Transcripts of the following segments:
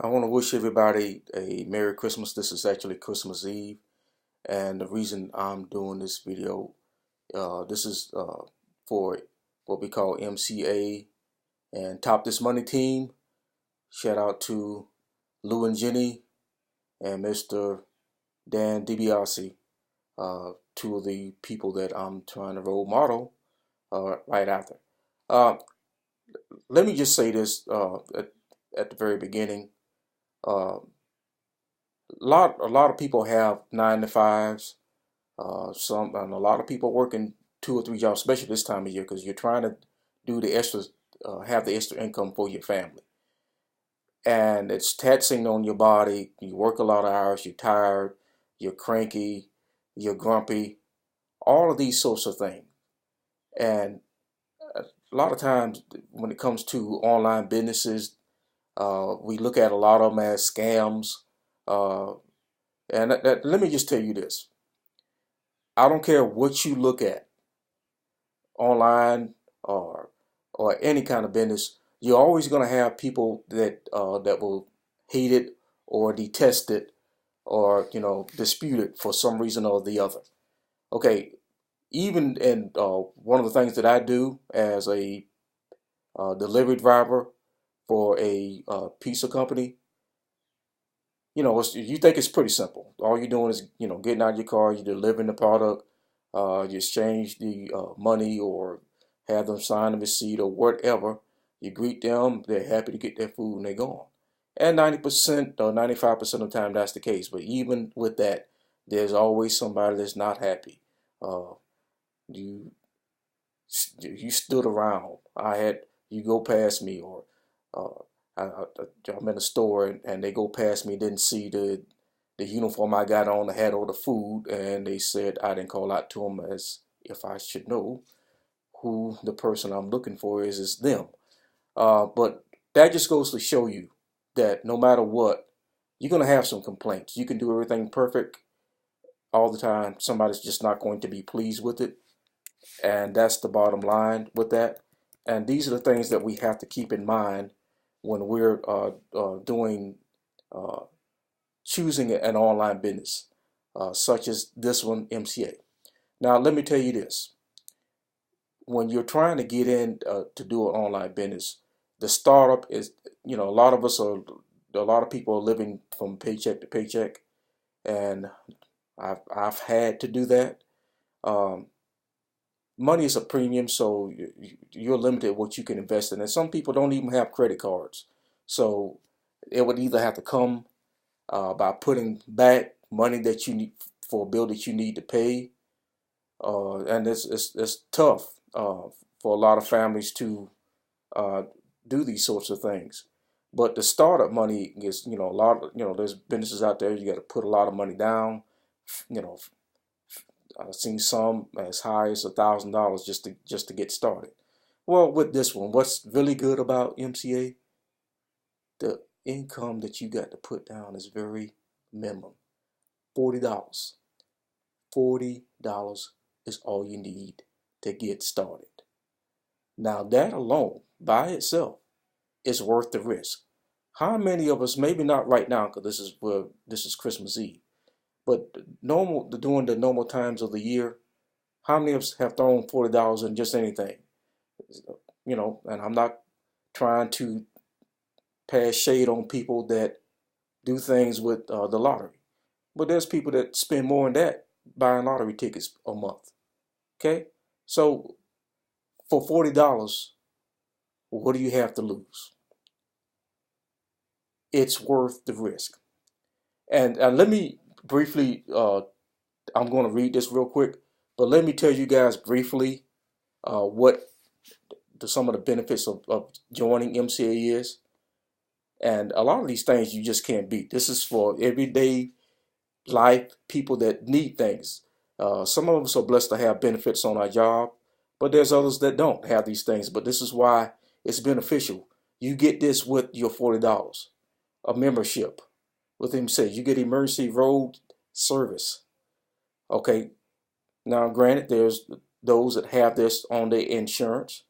I want to wish everybody a Merry Christmas. This is actually Christmas Eve, and the reason I'm doing this video, this is for what we call MCA and Top This Money team. Shout out to Lou and Jenny and Mr. Dan DiBiase, two of the people that I'm trying to role model right after. Uh, Let me just say this at the very beginning. Uh, a lot of people have 9 to 5s. And a lot of people working 2 or 3 jobs, especially this time of year, because you're trying to do the extra, have the extra income for your family, and it's taxing on your body. You work a lot of hours. You're tired. You're cranky. You're grumpy. All of these sorts of things, and a lot of times when it comes to online businesses, we look at a lot of them as scams. Uh, and let me just tell you this. I don't care what you look at online or any kind of business. You're always going to have people that will hate it or detest it or dispute it for some reason or the other. Okay, even in one of the things that I do as a delivery driver for a pizza company, you think it's pretty simple. All you're doing is, getting out of your car, you're delivering the product, you exchange the money or have them sign a receipt or whatever. You greet them, they're happy to get their food and they're gone. And 90% or 95% of the time that's the case. But even with that, there's always somebody that's not happy. Uh, you you stood around. You go past me, or uh, I'm in a store and they go past me, didn't see the uniform I got on, the hat or the food, and they said I didn't call out to them as if I should know who the person I'm looking for is. It's them. But that just goes to show you that no matter what, you're gonna have some complaints. You can do everything perfect all the time. Somebody's just not going to be pleased with it, and that's the bottom line with that. And these are the things that we have to keep in mind when we're doing uh, choosing an online business, such as this one, MCA. Now, let me tell you this: when you're trying to get in to do an online business, the startup is, a lot of people are living from paycheck to paycheck, and I've had to do that. Um, Money is a premium, so you're limited what you can invest in. And some people don't even have credit cards, so it would either have to come by putting back money that you need for a bill that you need to pay, and it's tough for a lot of families to uh, do these sorts of things. But the startup money is, a lot. There's businesses out there you got to put a lot of money down. You know, I've seen some as high as $1,000 just to get started. Well, with this one, what's really good about MCA? The income that you got to put down is very minimum. $40. $40 is all you need to get started. Now that alone, by itself, is worth the risk. How many of us, maybe not right now, because this is Christmas Eve, but during the normal times of the year, how many of us have thrown $40 in just anything? And I'm not trying to pass shade on people that do things with the lottery, but there's people that spend more than that buying lottery tickets a month. Okay, so for $40, what do you have to lose? It's worth the risk. And let me briefly, I'm going to read this real quick, but let me tell you guys briefly what some of the benefits of joining MCA is. And a lot of these things you just can't beat. This is for everyday life, people that need things. Some of us are blessed to have benefits on our job, but there's others that don't have these things. But this is why it's beneficial. You get this with your $40, a membership with MCA. You get emergency road service. Okay, now granted, there's those that have this on their insurance,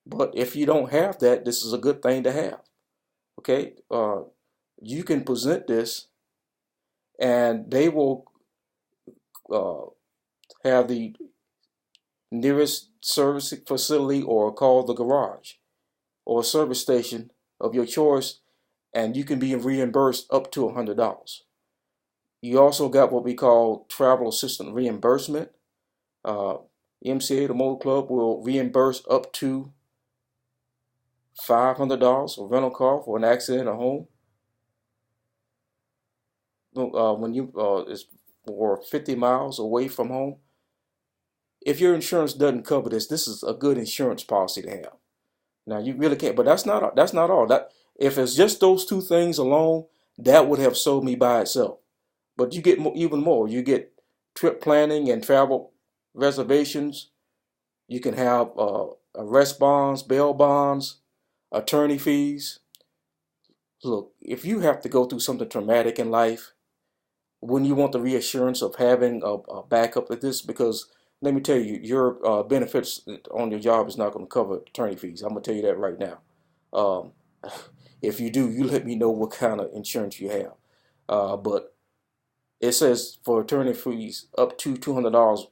but if you don't have that, this is a good thing to have. Okay, you can present this, and they will uh, have the nearest service facility or call the garage or service station of your choice, and you can be reimbursed up to $100. You also got what we call travel assistant reimbursement. Uh, MCA, the Motor Club, will reimburse up to $500 for rental car for an accident at home. When you is for 50 miles away from home. If your insurance doesn't cover this, this is a good insurance policy to have. Now you really can't, but that's not all. That if it's just those two things alone, that would have sold me by itself. But you get even more. You get trip planning and travel reservations. You can have arrest bonds, bail bonds, attorney fees. Look, if you have to go through something traumatic in life, wouldn't you want the reassurance of having a backup like this? Because let me tell you, your benefits on your job is not going to cover attorney fees. I'm going to tell you that right now. Um, if you do, you let me know what kind of insurance you have. But it says for attorney fees, up to $200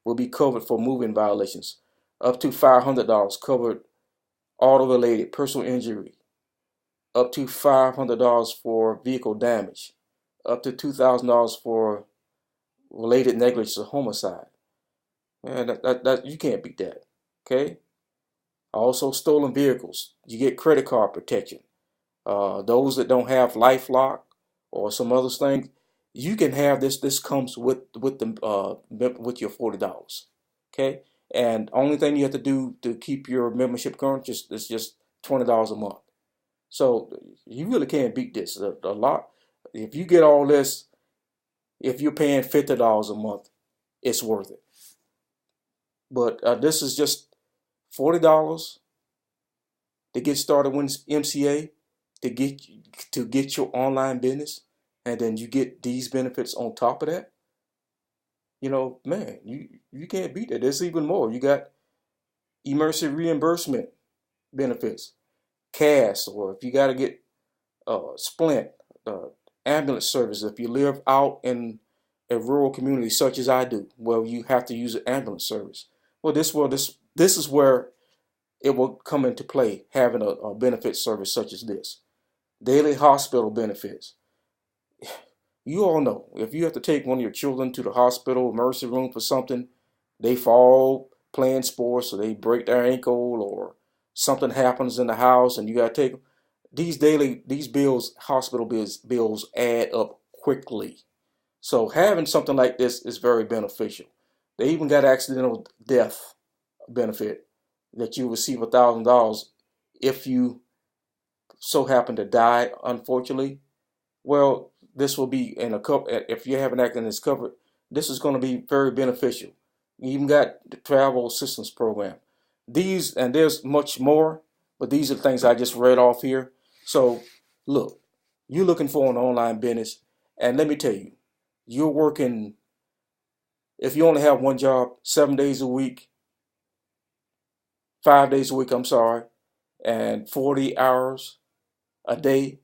will be covered for moving violations. Up to $500 covered auto-related personal injury. Up to $500 for vehicle damage. Up to $2,000 for related negligence or homicide. Man, that you can't beat that. Okay. Also, stolen vehicles. You get credit card protection. Those that don't have LifeLock or some other things, you can have this. This comes with your $40. Okay. And only thing you have to do to keep your membership current is just $20 a month. So you really can't beat this a lot. If you get all this, if you're paying $50 a month, it's worth it. But this is just $40 to get started with MCA to get your online business, and then you get these benefits on top of that. Man, you can't beat that. There's even more. You got emergency reimbursement benefits, CAS, or if you got to get Splint, uh, ambulance service if you live out in a rural community such as I do, where you have to use an ambulance service. Well, this is where it will come into play, having a benefit service such as this. Daily hospital benefits. You all know if you have to take one of your children to the hospital emergency room for something, they fall playing sports or they break their ankle or something happens in the house and you got to take them. These bills, hospital bills add up quickly. So having something like this is very beneficial. They even got accidental death benefit that you receive $1,000 if you so happen to die, unfortunately. Well, this will be in a couple. If you have an accident that's covered, this is going to be very beneficial. You even got the travel assistance program. These and there's much more, but these are the things I just read off here. So, look, you're looking for an online business, and let me tell you, you're working. If you only have one job, 7 days a week, 5 days a week, I'm sorry, and 40 hours a day.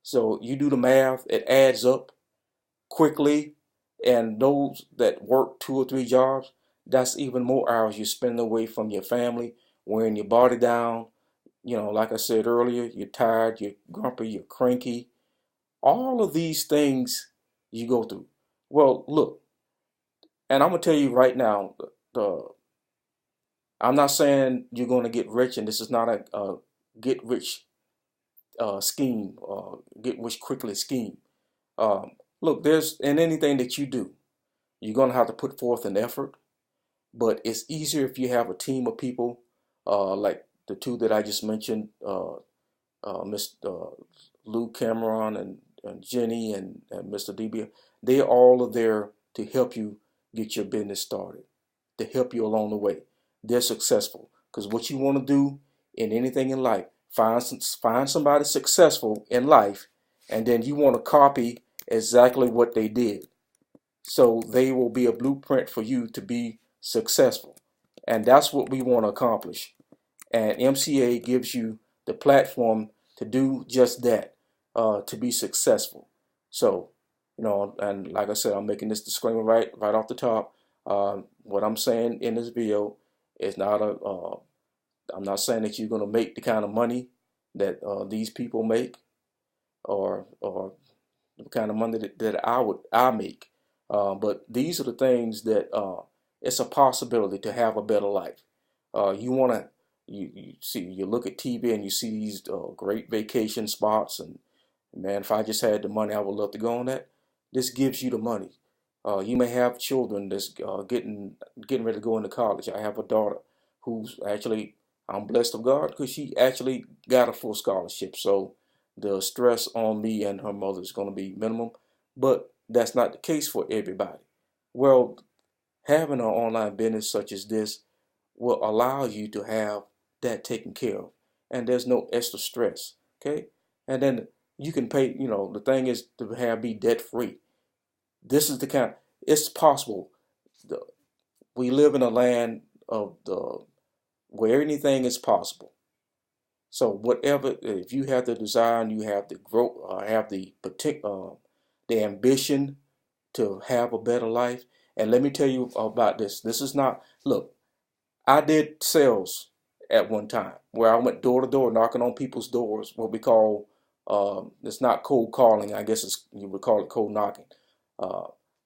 So you do the math, it adds up quickly. And those that work 2 or 3 jobs, that's even more hours you spend away from your family, wearing your body down. Like I said earlier, you're tired, you're grumpy, you're cranky. All of these things you go through. Well, look, and I'm gonna tell you right now, I'm not saying you're gonna get rich, and this is not a get rich scheme, get rich quickly scheme. Look, there's in anything that you do, you're gonna have to put forth an effort, but it's easier if you have a team of people, like the two that I just mentioned, Miss Lou Cameron and Jenny and Mr. Debia. They all are there to help you get your business started, to help you along the way. They're successful because what you want to do in anything in life, find somebody successful in life, and then you want to copy exactly what they did. So they will be a blueprint for you to be successful. And that's what we want to accomplish. And MCA gives you the platform to do just that. to be successful. So, and like I said, I'm making this disclaimer right off the top. What I'm saying in this video is not I'm not saying that you're going to make the kind of money that these people make, or the kind of money that I make. But these are the things that it's a possibility to have a better life. You want to you look at TV and you see these great vacation spots, and man, if I just had the money, I would love to go on that. This gives you the money. You may have children that's getting ready to go into college. I have a daughter who's actually, I'm blessed of God because she actually got a full scholarship. So the stress on me and her mother is going to be minimum. But that's not the case for everybody. Well, having an online business such as this will allow you to have that taken care of, and there's no extra stress. Okay, and then you can pay. The thing is to be debt free. This is the kind. It's possible. We live in a land of where anything is possible. So whatever, if you have the desire and you have the growth, have the ambition to have a better life. And let me tell you about this. This is not, look, I did sales at one time where I went door to door knocking on people's doors, what we call, it's not cold calling, I guess you would call it cold knocking.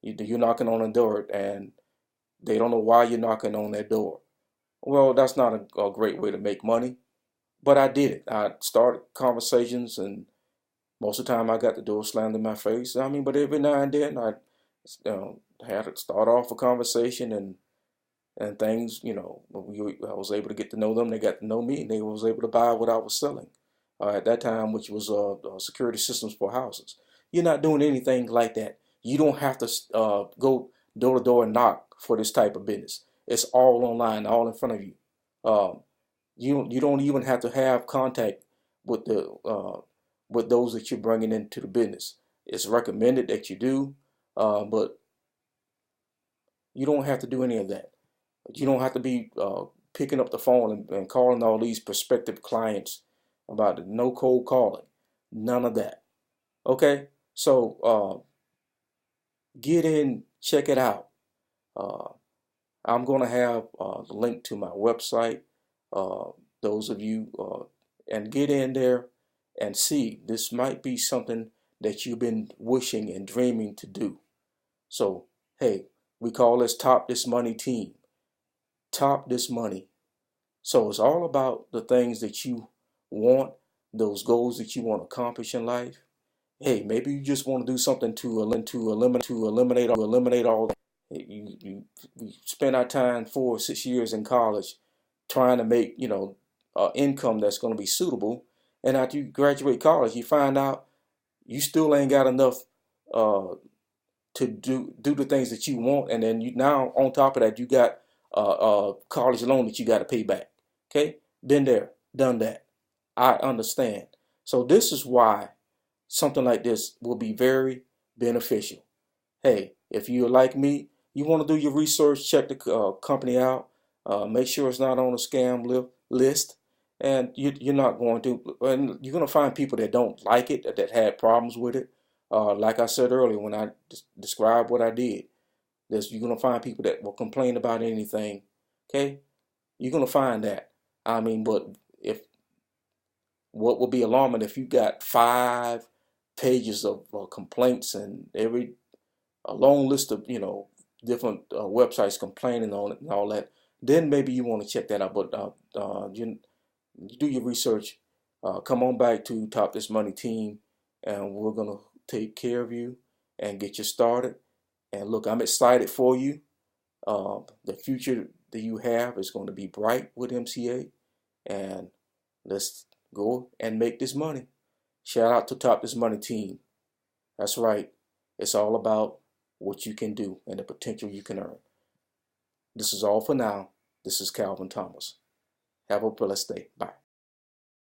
You're knocking on a door and they don't know why you're knocking on their door. Well, that's not a great way to make money, but I did it. I started conversations, and most of the time I got the door slammed in my face. I mean, but every now and then I had to start off a conversation, and things, I was able to get to know them. They got to know me, and they was able to buy what I was selling at that time, which was security systems for houses. You're not doing anything like that. You don't have to go door to door and knock for this type of business. It's all online, all in front of you. Um, you don't even have to have contact with with those that you're bringing into the business. It's recommended that you do, but you don't have to do any of that. You don't have to be picking up the phone and calling all these prospective clients about it. No cold calling, none of that. Okay, so get in, check it out. Uh, I'm going to have the link to my website. Uh, those of you, and get in there and see. This might be something that you've been wishing and dreaming to do. So, hey, we call this Top This Money Team. Top This Money. So it's all about the things that you want, those goals that you want to accomplish in life. Hey, maybe you just want to do something to eliminate all that. We spend our time 4 or 6 years in college trying to make income that's going to be suitable, and after you graduate college, you find out you still ain't got enough to do the things that you want, and then you now on top of that you got college loan that you got to pay back. Okay, been there, done that. I understand. So this is why something like this will be very beneficial. Hey, if you're like me, you want to do your research, check the company out, make sure it's not on a scam list, and you're not going to, and you're going to find people that don't like it, that had problems with it. Like I said earlier when I described what I did, you're going to find people that will complain about anything. Okay, you're going to find that. I mean, but if what will be alarming if you got 5 pages of complaints and a long list of different websites complaining on it and all that, then maybe you want to check that out. But you do your research. Come on back to Top This Money Team, and we're gonna take care of you and get you started. And look, I'm excited for you. The future that you have is going to be bright with MCA, and let's go and make this money. Shout out to Top This Money Team. That's right. It's all about what you can do and the potential you can earn. This is all for now. This is Calvin Thomas. Have a blessed day. Bye.